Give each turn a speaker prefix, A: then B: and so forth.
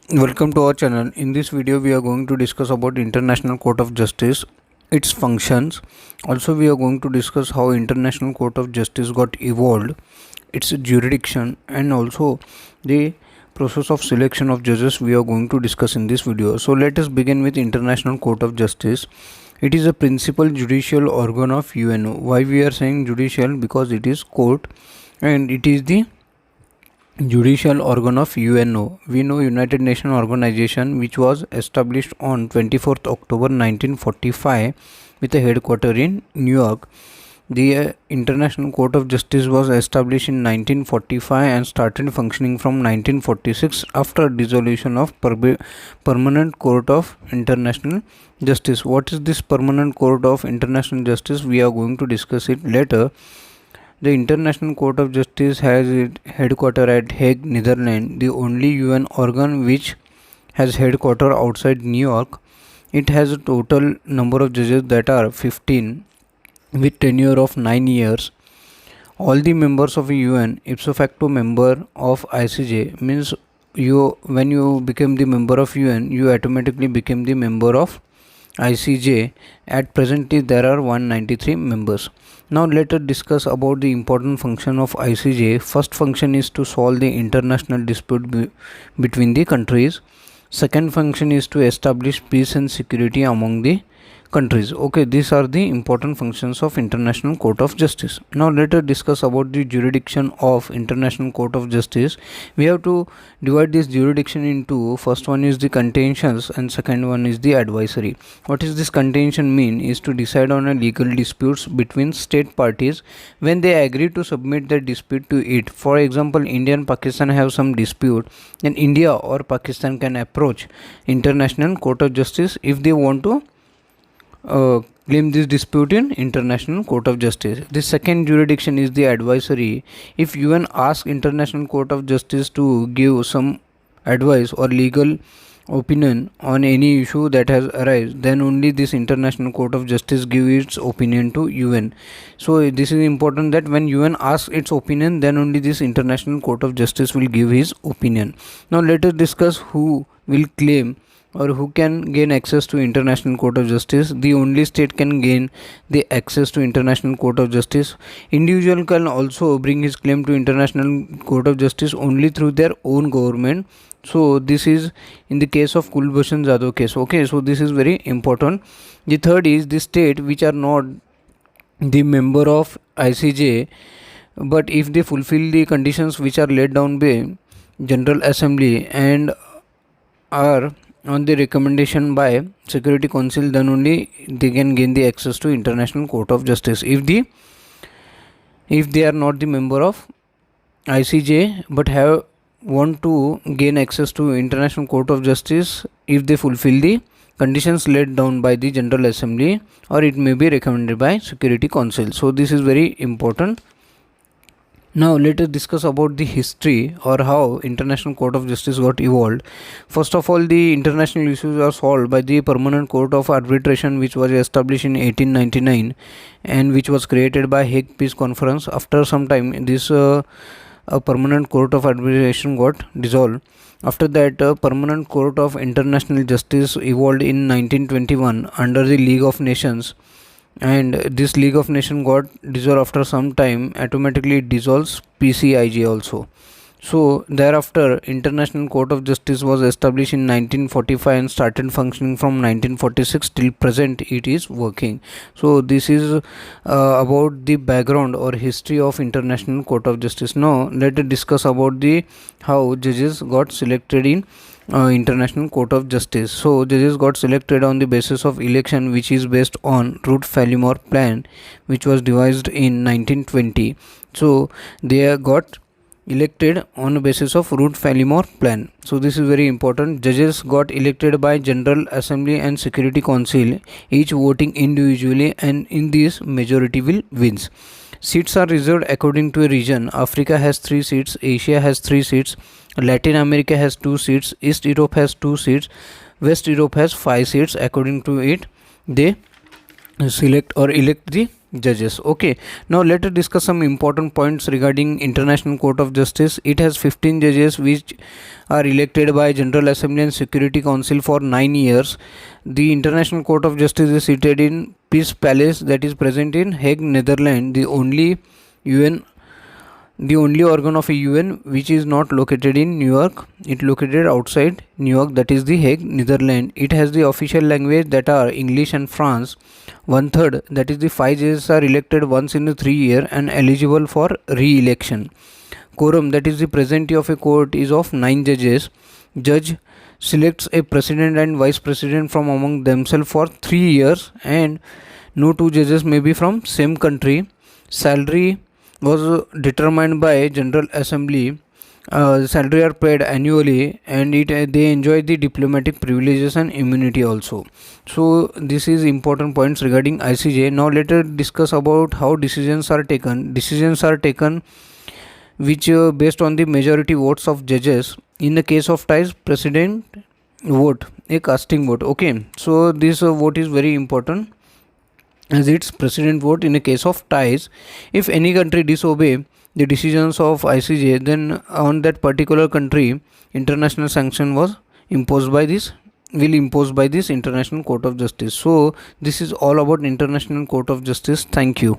A: Welcome to our channel. In this video we are going to discuss about International Court of Justice, its functions. Also we are going to discuss how International Court of Justice got evolved, its jurisdiction, and also the process of selection of judges we are going to discuss in this video. So let us begin with International Court of Justice. It is a principal judicial organ of UNO. Why we are saying judicial? Because it is court and it is the judicial organ of UNO. We know United Nations Organization, which was established on 24th October 1945 with a headquarter in New York. The International Court of Justice was established in 1945 and started functioning from 1946 after dissolution of Permanent Court of International Justice. What is this Permanent Court of International Justice? We are going to discuss it later. The International Court of Justice has its headquarters at Hague, Netherlands, the only UN organ which has headquarters outside New York. It has a total number of judges that are 15 with tenure of 9 years. All the members of a UN ipso facto member of ICJ, means when you become the member of UN, you automatically become the member of ICJ. At present there are 193 members. Now let us discuss about the important function of ICJ. First function is to solve the international dispute between the countries. Second function is to establish peace and security among the countries. Okay, these are the important functions of International Court of Justice. Now let us discuss about the jurisdiction of International Court of Justice. We have to divide this jurisdiction into, first one is the contentions and second one is the advisory. What is this contention mean? Is to decide on a legal disputes between state parties when they agree to submit their dispute to it. For example, India and Pakistan have some dispute, then India or Pakistan can approach International Court of Justice if they want to claim this dispute in International Court of Justice. The second jurisdiction is the advisory. If UN asks International Court of Justice to give some advice or legal opinion on any issue that has arisen, then only this International Court of Justice give its opinion to UN. So this is important that when UN asks its opinion, then only this International Court of Justice will give his opinion. Now let us discuss who will claim or who can gain access to International Court of Justice. The only state can gain the access to International Court of Justice. Individual can also bring his claim to International Court of Justice only through their own government. So this is in the case of Kulbhushan Jadhav case. Okay, so this is very important. The third is the state which are not the member of ICJ, but if they fulfill the conditions which are laid down by General Assembly and are on the recommendation by Security Council, then only they can gain the access to International Court of Justice. If they are not the member of ICJ but want to gain access to International Court of Justice, if they fulfill the conditions laid down by the General Assembly, or it may be recommended by Security Council. So this is very important. Now let us discuss about the history or how International Court of Justice got evolved. First of all, the international issues are solved by the Permanent Court of Arbitration, which was established in 1899 and which was created by Hague Peace Conference. After some time, this Permanent Court of Arbitration got dissolved. After that, Permanent Court of International Justice evolved in 1921 under the League of Nations, and this League of Nations got dissolved after some time. Automatically it dissolves PCIJ also. So thereafter, International Court of Justice was established in 1945 and started functioning from 1946 till present. It is working. So this is about the background or history of International Court of Justice. Now let us discuss about the how judges got selected in International Court of Justice. So judges got selected on the basis of election, which is based on Phillimor plan, which was devised in 1920. So they got elected on the basis of Phillimor plan. So this is very important. Judges got elected by General Assembly and Security Council, each voting individually, and in this majority will wins. Seats are reserved according to a region. Africa has 3 seats, Asia has 3 seats, Latin America has 2 seats, East Europe has 2 seats, West Europe has 5 seats. According to it, they select or elect the judges. Okay, now let us discuss some important points regarding International Court of Justice. It has 15 judges which are elected by General Assembly and Security Council for 9 years. The International Court of Justice is seated in Peace Palace, that is present in Hague, Netherlands. The only organ of a UN which is not located in New York. It located outside New York, that is the Hague, Netherlands. It has the official language that are English and France. 1/3, that is the 5 judges are elected once in a 3 year and eligible for re-election. Quorum, that is the presentity of a court, is of 9 judges. Judge selects a president and vice president from among themselves for 3 years, and no 2 judges may be from same country. Salary was determined by General Assembly. Salary are paid annually, and they enjoy the diplomatic privileges and immunity also. So this is important points regarding ICJ. Now let us discuss about how decisions are taken. Decisions are taken which based on the majority votes of judges. In the case of ties, president vote, a casting vote. Okay, so this vote is very important as its president vote. In a case of ties, if any country disobey the decisions of ICJ, then on that particular country international sanction was imposed by this International Court of Justice. So this is all about International Court of Justice. Thank you.